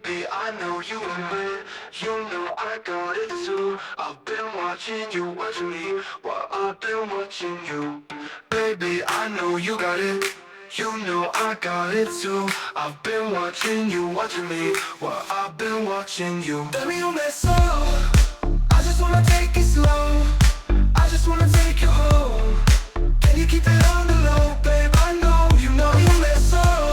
Baby, I know you admit, you know I got it too. I've been watching you, watching me, while I've been watching you. Baby, I know you got it, you know I got it too. I've been watching you, watching me, while I've been watching you. Baby, you mess up, I just wanna take it slow. I just wanna take you home. Can you keep it on the low, babe? I know you mess up.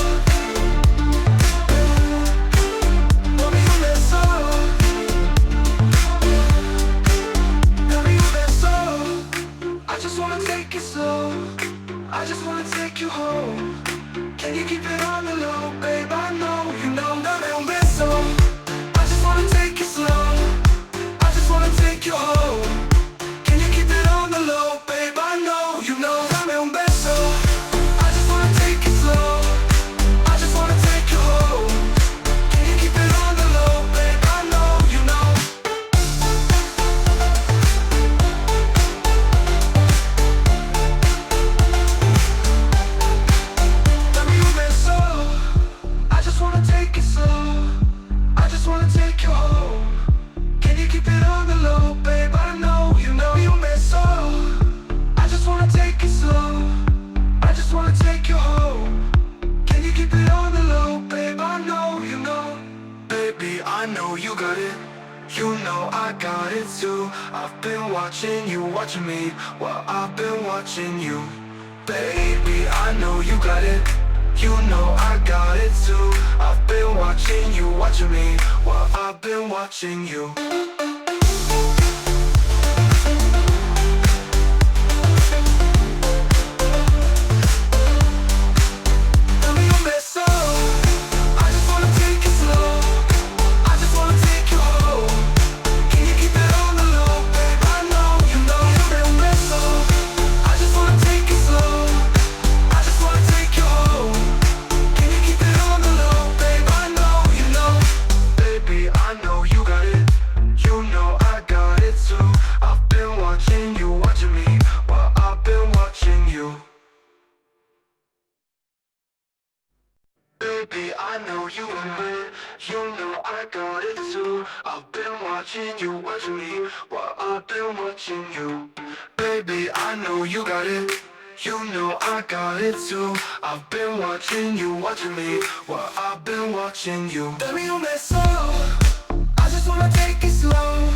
I just wanna take you home. Can you keep it on the low, babe? I know dame un beso. I just wanna take it slow. I just wanna take you home. Can you keep it on the low, babe? I know dame un beso. I just wanna take it slow. I just wanna take you home. Can you keep it on the low, babe? I know I got it too. I've been watching you, watching me, while I've been watching you. Baby, I know you got it, you know I got it too. I've been watching you, watching me, while I've been watching you. Baby, I know you admit, you know I got it too. I've been watching you, watching me, while I've been watching you. Baby, I know you got it, you know I got it too. I've been watching you, watching me, while I've been watching you. Baby, you mess up, I just wanna take it slow.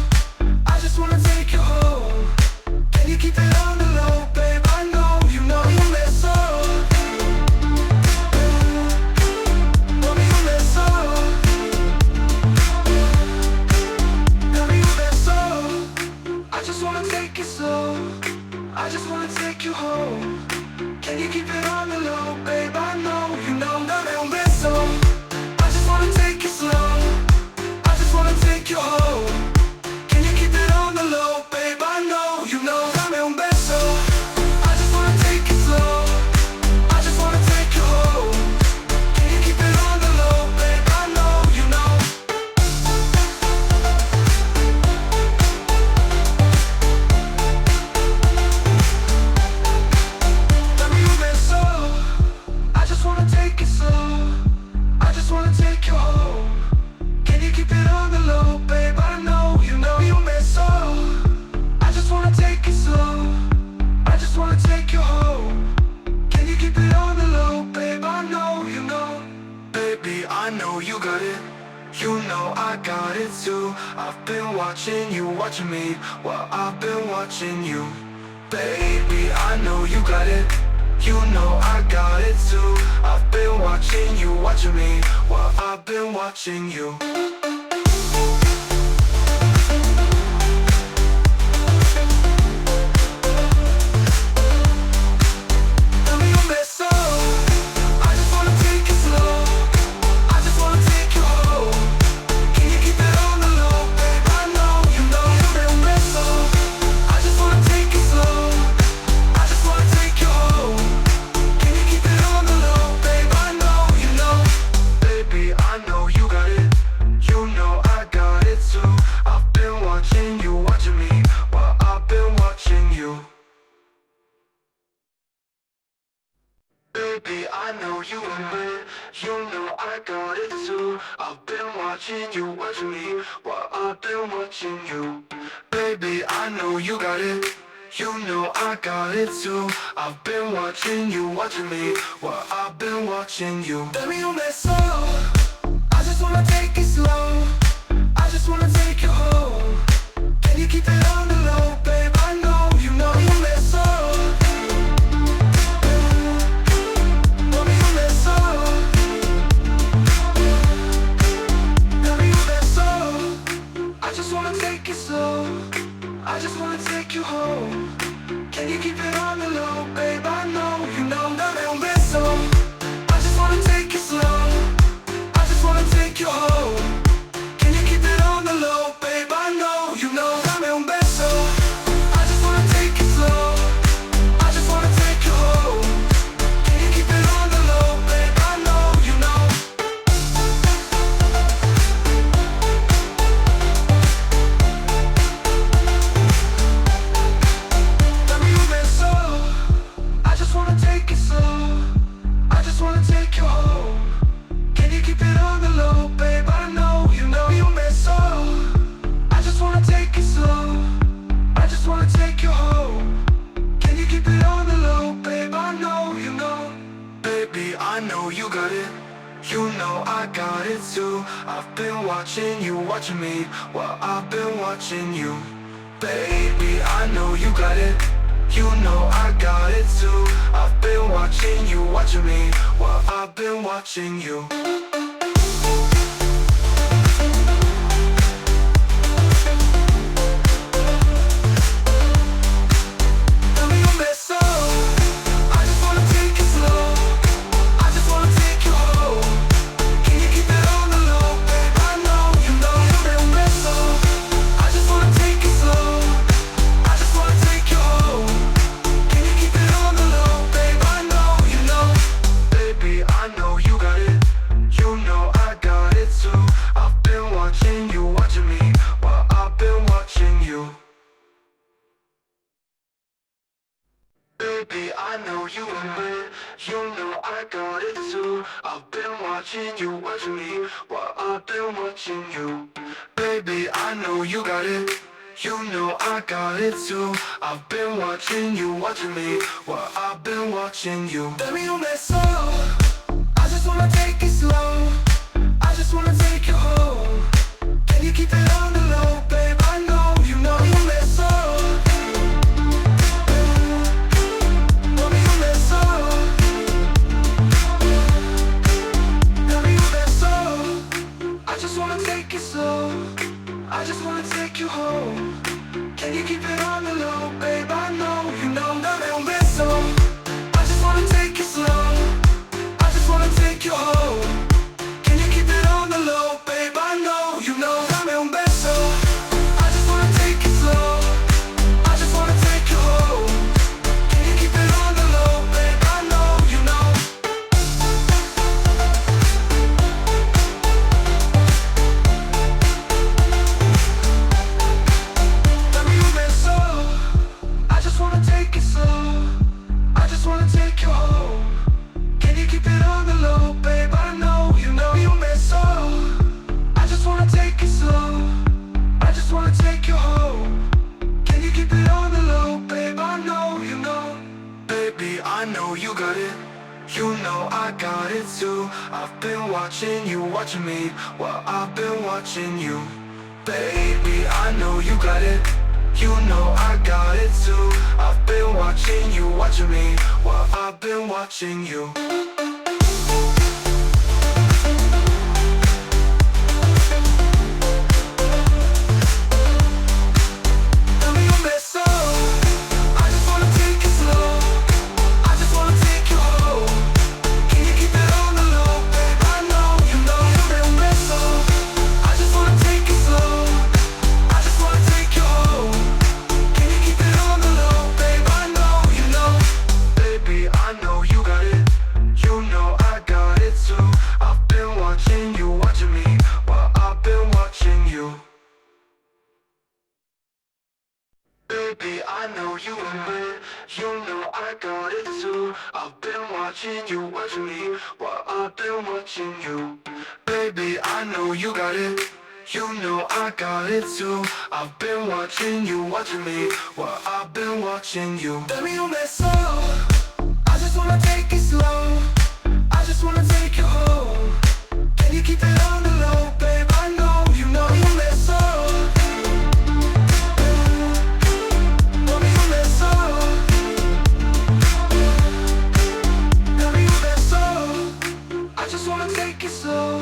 I just wanna take you home. Can you keep it on the low, babe? I know you mess up. I just wanna take you home. Can you keep it on the low, babe? I know dame un beso. I just wanna take it slow. I just wanna take you home. Can you keep it on the low, babe? I know dame un beso. I just wanna take it slow. I just wanna take you home. Can you keep it on the low, babe? I know I've been watching you, watching me, while I've been watching you. Baby, I know you got it, you know I got it too. I've been watching you, watching me, while I've been watching you. watching you, watching me while I've been watching you. Baby, I know you got it. You know I got it too. I've been watching you, watching me while I've been watching you. Baby, you mess up. I just wanna take it slow. I just wanna take you home. Can you keep it on the low, babe? I know you mess up. Baby, you mess up. Baby, you mess up. I just wanna take it slow. I just wanna take you home. Can you keep it on the low, babe? I know dame un beso. I just wanna take it slow. I just wanna take you home. Can you keep it on the low, babe? I know dame un beso. I just wanna take it slow. I just wanna take you home. Can you keep it on the low, babe? I know Baby, you mess up. I just wanna take it slow. I just wanna take you home. Can you keep it on the low, babe? I know you mess up. I just wanna take it slow. I just wanna take you home. Can you keep it on the low, babe? I know Baby, I know you got it. You know I got it too. I've been watching you, watching me while I've been watching you. Baby, I know you got it. You know I got it too. I've been watching you, watching me while I've been watching you. Baby, you mess up. I just wanna take it slow. I just wanna take you home. Can you keep it on the low, babe? I know you mess up. I just wanna take it slow. I just wanna take you home. Can you keep it on the low, babe? I know Baby, I know you got it. You know I got it too. I've been watching you, watching me while I've been watching you. Baby, I know you got it. You know I got it too. I've been watching you, watching me while I've been watching you. Baby, I know you got it. You know I got it too. I've been watching you, watching me while I've been watching you. Baby, you mess up. I just wanna take it slow. I just wanna take you home. Can you keep it on the low, babe? I know you mess up. Baby, you mess up. Baby, you mess up. I just wanna take it slow. I just wanna take you home. Can you keep it on the low, babe? I know dame un beso. I just wanna take it slow. I just wanna take you home. Can you keep it on the low, babe? I know dame un beso. I just wanna take it slow. I just wanna take you home. Can you keep it on the low, babe? I know Baby, you mess up. I just wanna take it slow. I just wanna take you home. Can you keep it on the low, babe? I know you mess up. I just wanna take it slow. I just wanna take you home. Can you keep it on the low, babe? I know Baby, I know you got it. You know I got it too. I've been watching you, watching me while I've been watching you. Baby, I know you got it. You know I got it too. I've been watching you, watching me while I've been watching you. Baby, you mess up. I just wanna take it slow. I just wanna take you home. Can you keep it on the low, babe? I know dame un beso. I just wanna take it slow. I just wanna take you home. Can you keep it on the low, babe? I know Baby, I know you got it. You know I got it too. I've been watching you, watching me while I've been watching you. Baby, I know you got it. You know I got it too. I've been watching you, watching me, while I've been watching you. Baby, I know you got it. You know I got it too. I've been watching you, watching me, while I've been watching you. Baby, you mess up. I just wanna take it slow. I just wanna take you home. Can you keep it on the low, babe? I know you mess up. Mommy, you mess up. Baby, you mess up. I just wanna take it slow.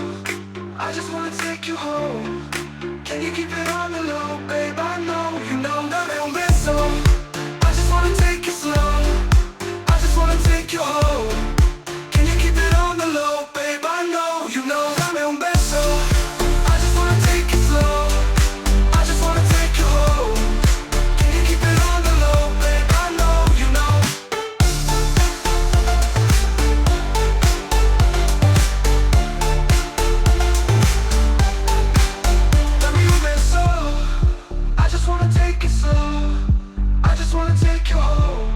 I just wanna take you home. Can you keep it on the low, babe? I know you dame un beso. I just wanna take it slow. I just wanna take you home. Can you keep it on the low, babe? I know you dame un beso. I just wanna take it slow. I just wanna take you home. Can you keep it on the low, babe? I know you Dame un beso. I just wanna take it slow. I just wanna take you home.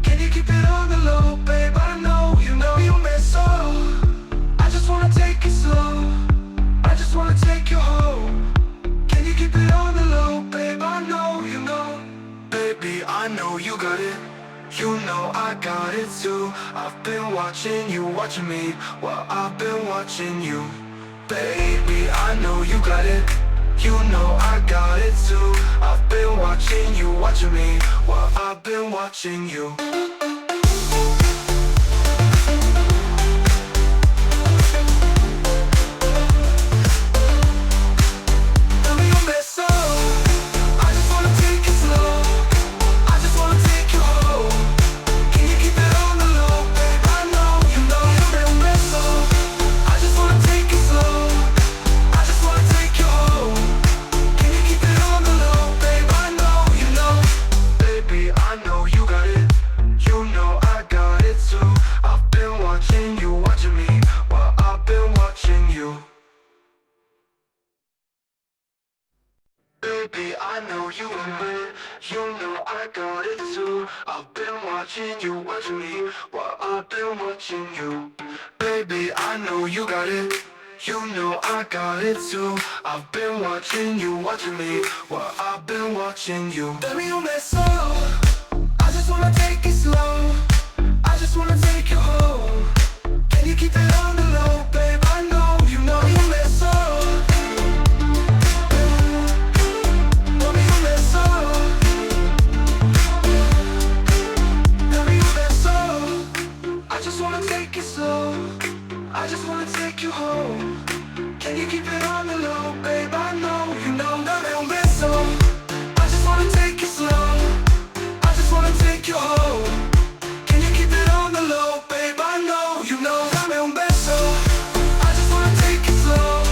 Can you keep it on the low, babe? I know you mess up. I just wanna take it slow. I just wanna take you home. Can you keep it on the low, babe? I know you Baby, I know you got it. You know I got it too. I've been watching you, watching me, while I've been watching you. Baby, I know you got it. You know I got it too. I've been watching you, watching me, while I've been watching you. Dame un beso. I just wanna take it slow. I just wanna take you home. Can you keep it on the low, babe? I know you dame un beso. I just wanna take it slow. I just wanna take you home. Can you keep it on the low, babe? I know you Baby, I know you got it. You know I got it too. I've been watching you, watching me, while I've been watching you. Baby, I know you got it. You know I got it too. I've been watching you, watching me, while I've been watching you. Baby, I know you got it. You know I got it too. I've been watching you, watching me, while I've been watching you. Baby, you mess up. I just wanna take it slow. I just wanna take you home. Can you keep it on the low, babe? I know you mess up. Mommy, you mess up. Baby, you mess up. I just wanna take it slow. I just wanna take you home. Can you keep it on the low, babe? I know you dame un beso. I just wanna take it slow. I just wanna take you home. Can you keep it on the low, babe? I know you dame un beso. I just wanna take it slow.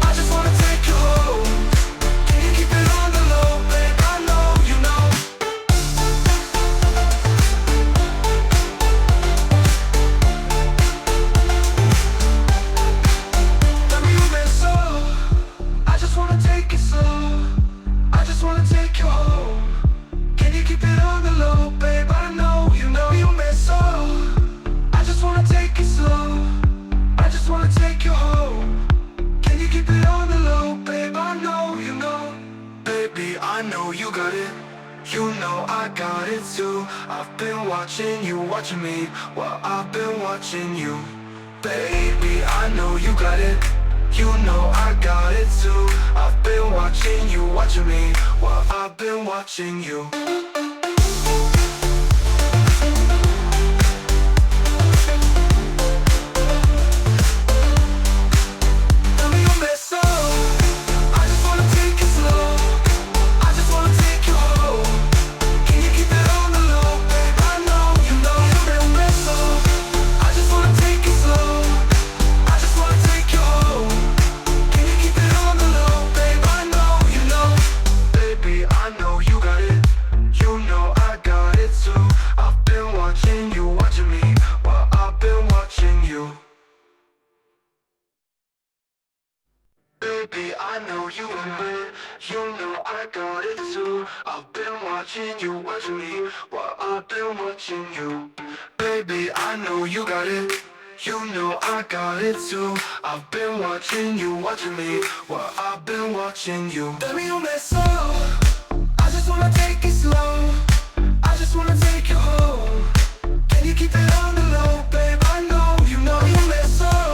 I just wanna take you home. Can you keep it on the low, babe? I know you Dame un beso. I just wanna take it slow. I just wanna take you home. Can you keep it on the low, babe? I know you mess up. I just wanna take it slow. I just wanna take you home. Can you keep it on the low, babe? I know you Baby, I know you got it. You know I got it too. I've been watching you, watching me, while I've been watching you. Baby, I know you got it. You know I got it too. I've been watching you, watching me, while I've been watching you. Dame un beso. I just wanna take it slow. I just wanna take you home. Can you keep it on the low, babe? I know you dame un beso. I just wanna take it slow. I just wanna take you home. Can you keep it on the low, babe? I know you Baby, I know you got it. Baby, I know you admit, you know I got it too. I've been watching you, watching me, while I've been watching you. Baby, I know you got it, you know I got it too. I've been watching you, watching me, while I've been watching you. Baby, you mess up, I just wanna take it slow. I just wanna take you home. Can you keep it on the low, babe? I know you mess up.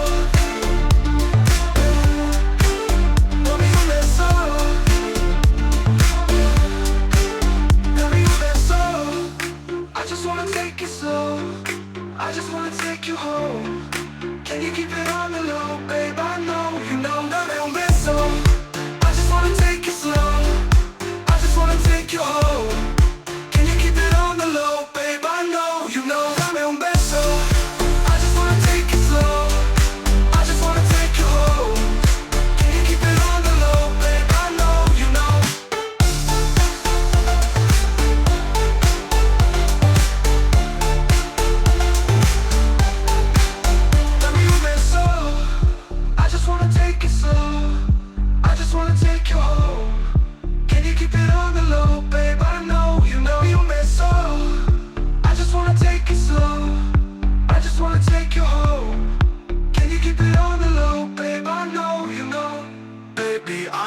I just wanna take you home. Can you keep it on the low, babe? I know dame un beso. I just wanna take it slow. I just wanna take you home. Can you keep it on the low, babe? I know dame un beso. I just wanna take it slow. I just wanna take you home. Can you keep it on the low, babe? I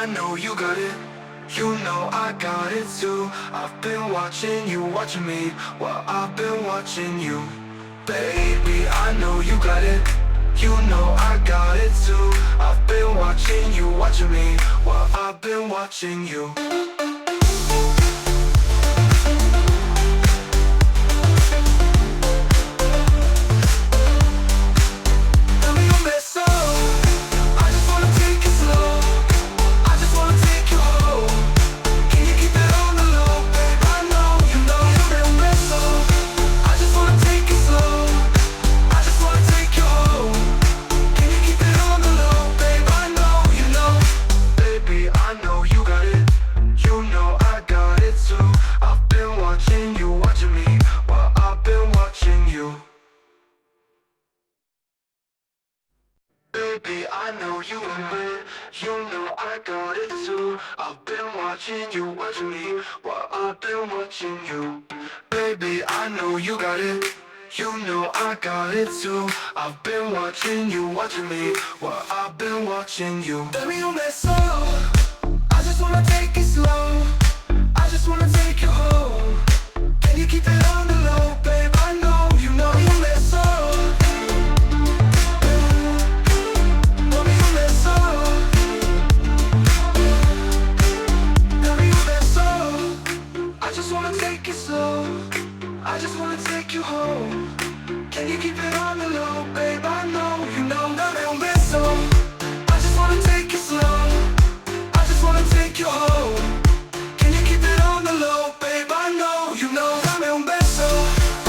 know I got it too. I've been watching you, watching me, while I've been watching you. Baby, I know you got it, you know I got it too. I've been watching you, watching me, while I've been watching you. Baby, I know you admit, you know I got it too. I've been watching you, watching me, while I've been watching you. Baby, I know you got it, you know I got it too. I've been watching you, watching me, while I've been watching you. Baby, you mess up, I just wanna take it slow. I just wanna take you home. Can you keep it on the low, babe? I know you mess up. I just wanna take you home. Can you keep it on the low, babe? I know dame un beso. I just wanna take it slow. I just wanna take you home. Can you keep it on the low, babe? I know dame un beso.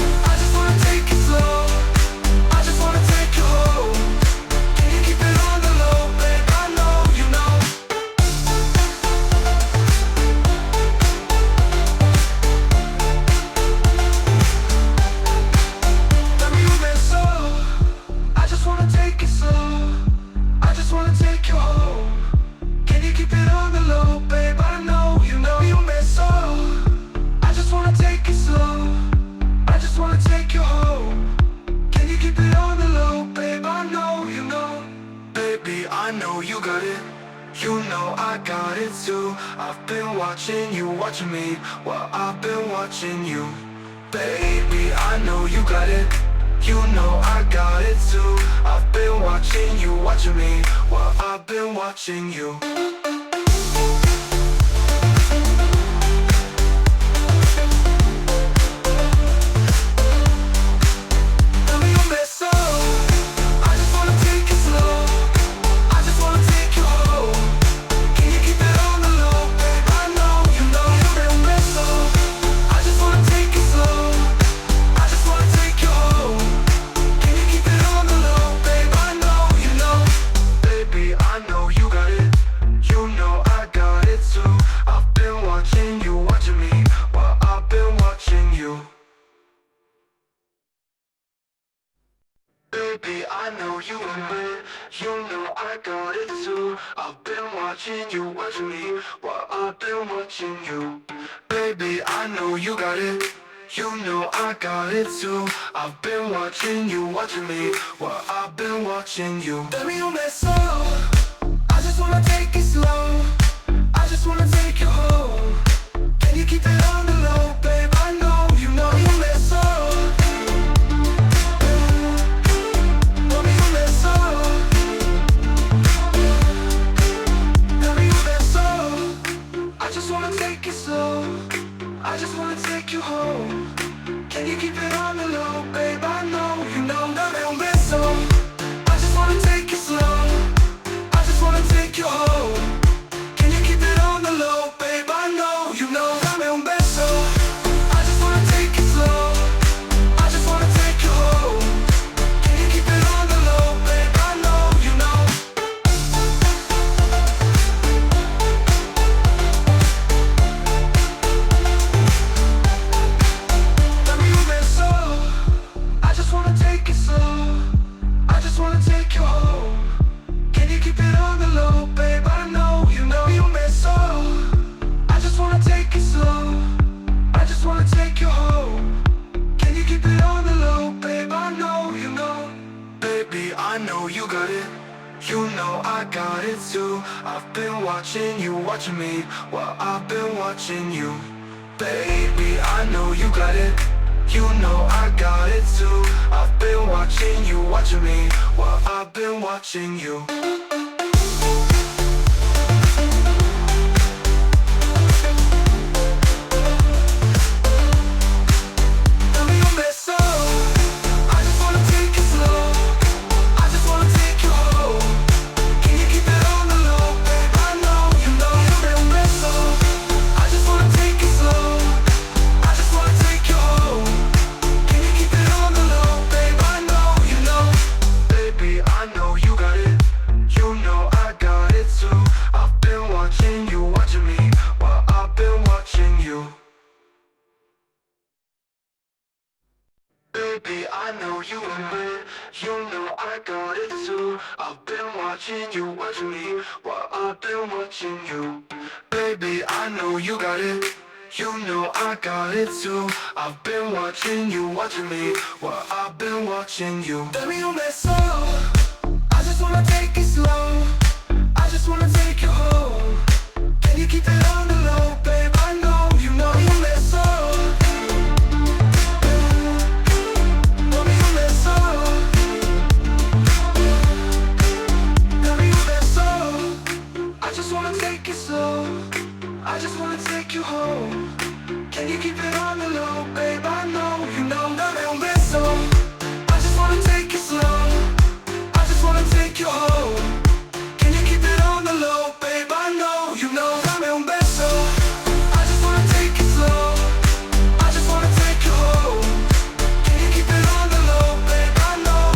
I just wanna take it slow. I just wanna take you home. Can you keep it on the low, babe? I know I've been watching you, watching me, while I've been watching you. Baby, I know you got it, you know I got it too. I've been watching you, watching me, while I've been watching you. watching you, watching me while I've been watching you. Baby, I know you got it. You know I got it too. I've been watching you, watching me while I've been watching you. Baby, you mess up. I just wanna take it slow. I just wanna take you home. Can you keep it on the low, babe? I know you mess up. Mommy, you mess up. Baby, you mess up. I just wanna take it slow. I just wanna take you home. Can you keep it on the low, babe? I know dame un beso. I just wanna take it slow. I just wanna take you home. Can you keep it on the low, babe? I know dame un beso. I just wanna take it slow. I just wanna take you home. Can you keep it on the low, babe? I know Dame un beso. I just wanna take it slow. I just wanna take you home. Can you keep it on the low, babe? I know you mess up. I just wanna take it slow. I just wanna take you home. Can you keep it on the low, babe? I know Baby, I know you got it. You know I got it too. I've been watching you, watching me while I've been watching you. Baby, I know you got it. You know I got it too. I've been watching you, watching me while I've been watching you. Dame un beso. I just wanna take it slow. I just wanna take you home. Can you keep it on the low, babe? I know dame un beso. I just wanna take it slow. I just wanna take you home. Can you keep it on the low, babe? I know Baby, I know you got it. You know I got it too. I've been watching you, watching me while I've been watching you. Baby, I know you got it. You know I got it too. I've been watching you, watching me while I've been watching you. Baby, I know you got it. You know I got it too. I've been watching you, watching me while I've been watching you. Baby, you mess up. I just wanna take it slow. I just wanna take you home. Can you keep it on the low, babe? I know you mess up. Mommy, you mess up. Baby, you mess up. I just wanna take it slow. I just wanna take you home. Can you keep it on the low, babe? I know dame un beso. I just wanna take it slow. I just wanna take you home. Can you keep it on the low, babe? I know dame un beso. I just wanna take it slow. I just wanna take you home. Can you keep it on the low, babe? I know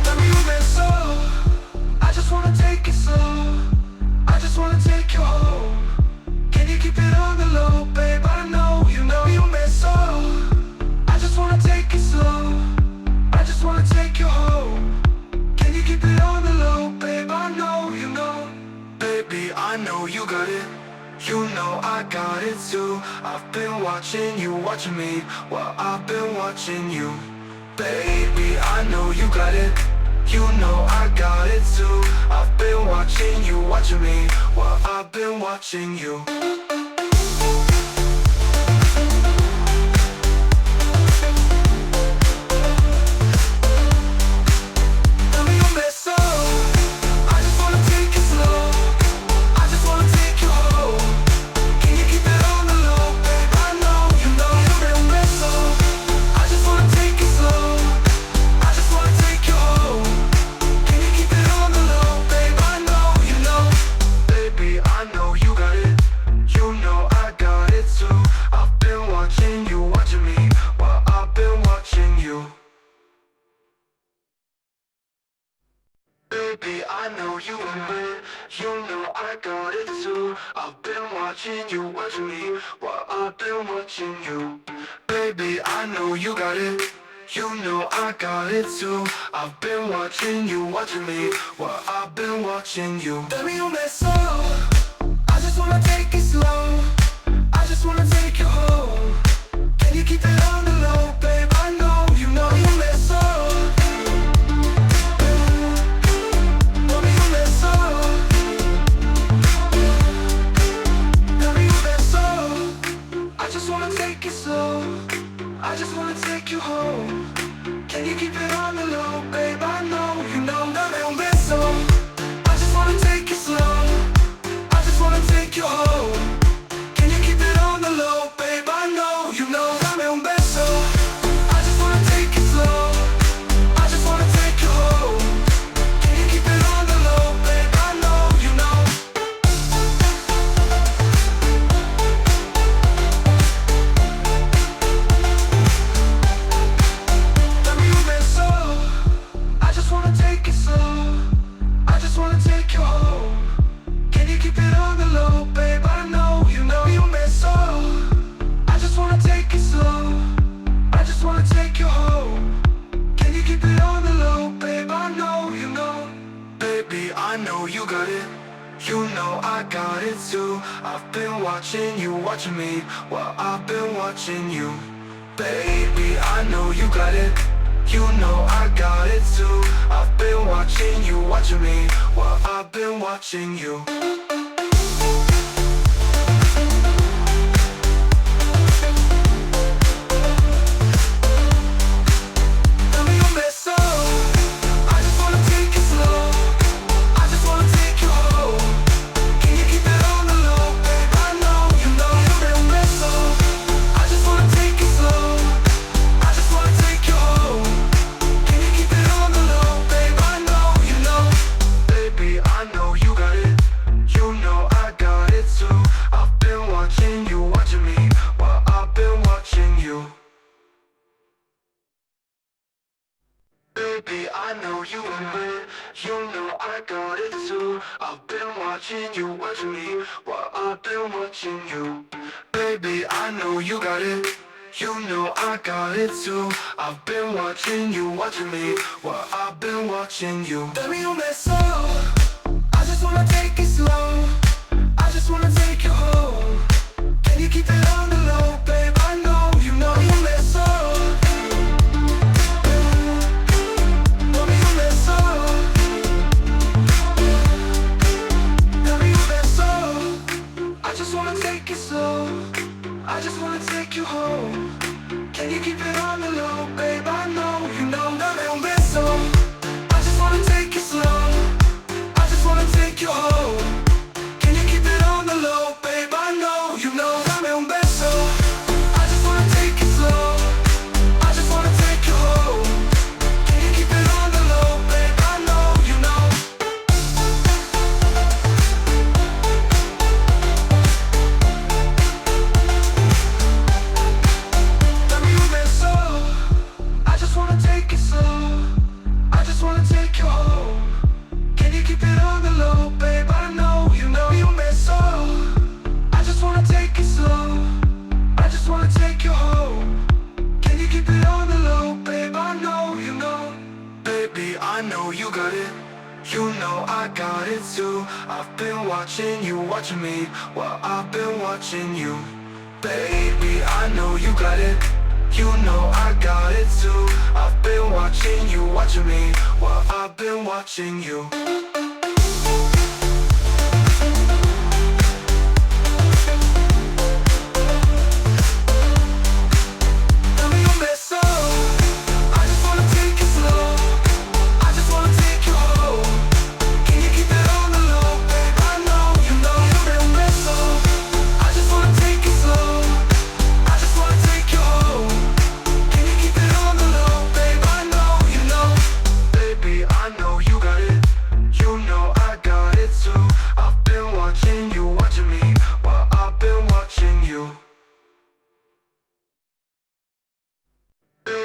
Dame un beso. I just wanna take it slow. I just wanna take you home. Can you keep it on the low, babe? I know you mess up. I just wanna take it slow. I just wanna take you home. Can you keep it on the low, babe? I know Baby, I know you got it. You know I got it too. I've been watching you, watching me while I've been watching you. Baby, I know you got it. You know I got it too. I've been watching you, watching me while I've been watching you. Dame un beso. I just wanna take it slow. I just wanna take you home. Can you keep it on the low, babe? I know dame un beso. I just wanna take it slow. I just wanna take you home. Can you keep it on the low, babe? I know Baby, I know you got it. You know I got it too. I've been watching you, watching me while I've been watching you. Baby, I know you got it. You know I got it too. too. I've been watching you, watching me while I've been watching you. Baby, I know you got it. You know I got it too. I've been watching you, watching me while I've been watching you. Baby, you mess up. I just wanna take it slow. I just wanna take you home. Can you keep it on the low, babe? I know you mess up. Mommy, you mess up. Baby, you mess up. I just wanna take it slow. I just wanna take you home. Can you keep it on the low, babe? I know you dame un beso. I just wanna take it slow. I just wanna take you home. Can you keep it on the low, babe? I know you dame un beso. I just wanna take it slow. I just wanna take you home. Can you keep it on the low, babe? I know you Baby, you mess up. I just wanna take it slow. I just wanna take you home. Can you keep it on the low, babe? I know you mess up. I just wanna take it slow. I just wanna take you home. Can you keep it on the low, babe? I know Baby, I know you got it. You know I got it too. I've been watching you, watching me while I've been watching you. Baby, I know you got it. You know I got it too. I've been watching you, watching me while I've been watching you. Baby, you mess up. I just wanna take it slow. I just wanna take you home. Can you keep it on the low, babe? I know you mess up. I just wanna take it slow. I just wanna take you home. Can you keep it on the low, babe? I know you Baby, I know you got it. You know I got it too. I've been watching you, watching me while I've been watching you. Baby, I know you got it. You know I got it too. I've been watching you, watching me while I've been watching you. Baby, I know you got it. You know I got it too. I've been watching you, watching me while I've been watching you. Baby, you mess up. I just wanna take it slow. I just wanna take you home. Can you keep it on the low, babe? I know you mess up. Mommy, you mess up. Baby, you mess up. I just wanna take it slow. I just wanna take you home. Can you keep it on the low, babe? I know you dame un beso. I just wanna take it slow. I just wanna take you home. Can you keep it on the low, babe? I know you dame un beso. I just wanna take it slow. I just wanna take you home. Can you keep it on the low, babe? I know you Baby, you mess up. I just wanna take it slow. I just wanna take you home. Can you keep it on the low, babe? I know you mess up. I just wanna take it slow. I just wanna take you home. Can you keep it on the low, babe? I know you Baby, I know you got it. You know I got it too. I've been watching you, watching me while I've been watching you. Baby, I know you got it. You know I got it too. I've been watching you, watching me while I've been watching you. Baby, you mess up. I just wanna take it slow. I just wanna take you home. Can you keep it on the low, babe? I know you mess up. I just wanna take it slow. I just wanna take you home. Can you keep it on the low, babe? I know you Baby, I know you got it. You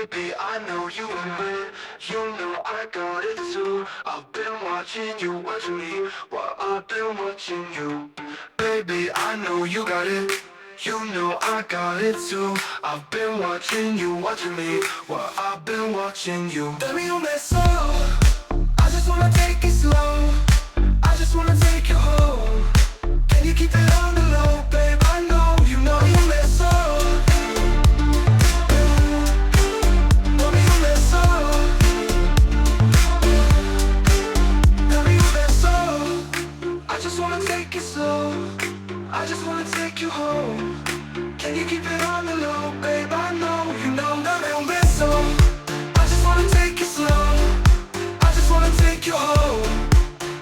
Baby, I know you want it. You know I got it too. I've been watching you, watching me while I've been watching you. Baby, I know you got it. You know I got it too. I've been watching you, watching me while I've been watching you. Dame un beso. I just wanna take it slow. I just wanna take you home. Can you keep it on the low, babe? I know you know you mess up. Dame un beso. Dame un beso. I just wanna take it slow. I just wanna take you home. Can you keep it on the low, babe? I know you know. Dame un beso. I just wanna take it slow. I just wanna take you home.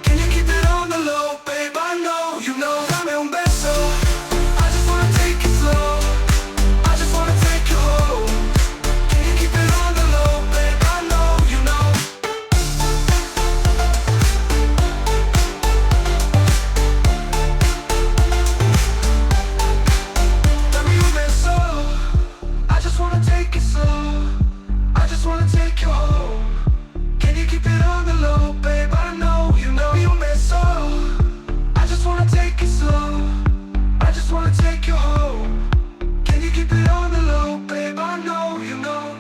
Can you keep it on the low, babe? I know you know. Dame un beso. I just wanna take it slow. I just wanna take you home. Can you keep it on the low, babe? I know you know. Dame un beso. I just wanna take it slow. I just wanna take you home. Can you keep it on the low, babe? I know you know. You mess up. I just wanna take it slow. I just wanna take you home. Can you keep it on the low, babe? I know you know.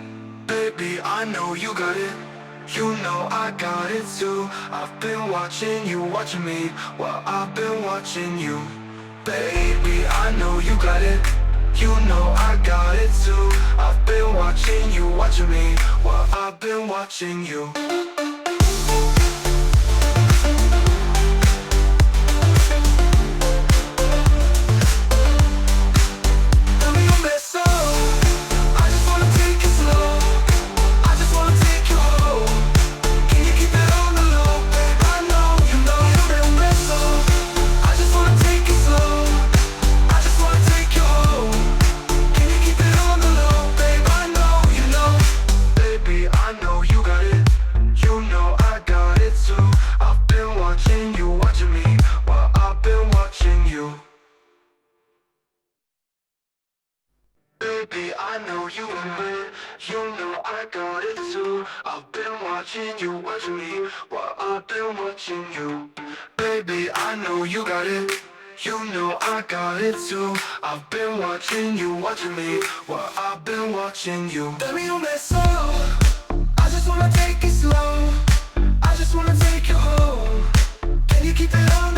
Baby, I know you got it. You know I got it too. I've been watching you, watching me while I've been watching you. Baby, I know you got it. You know I got it too. I've been watching you, watching me while I've been watching you. Dame un beso. I just wanna take it slow. I just wanna take you home. Can you keep it on the low, babe? I know you know. Dame un beso. I just wanna take it slow. I just wanna take you home. Can you keep it on the low, babe? I know you know. Baby, I know you got it. You know I got it too. I've been watching you, watching me while I've been watching you. Baby, I know you want it. You know I got it too. I've been watching you, watching me while I've been watching you. Baby, I know you got it. You know I got it too. I've been watching you, watching me while I've been watching you. Dame un beso. I just wanna take it slow. I just wanna take you home. Can you keep it on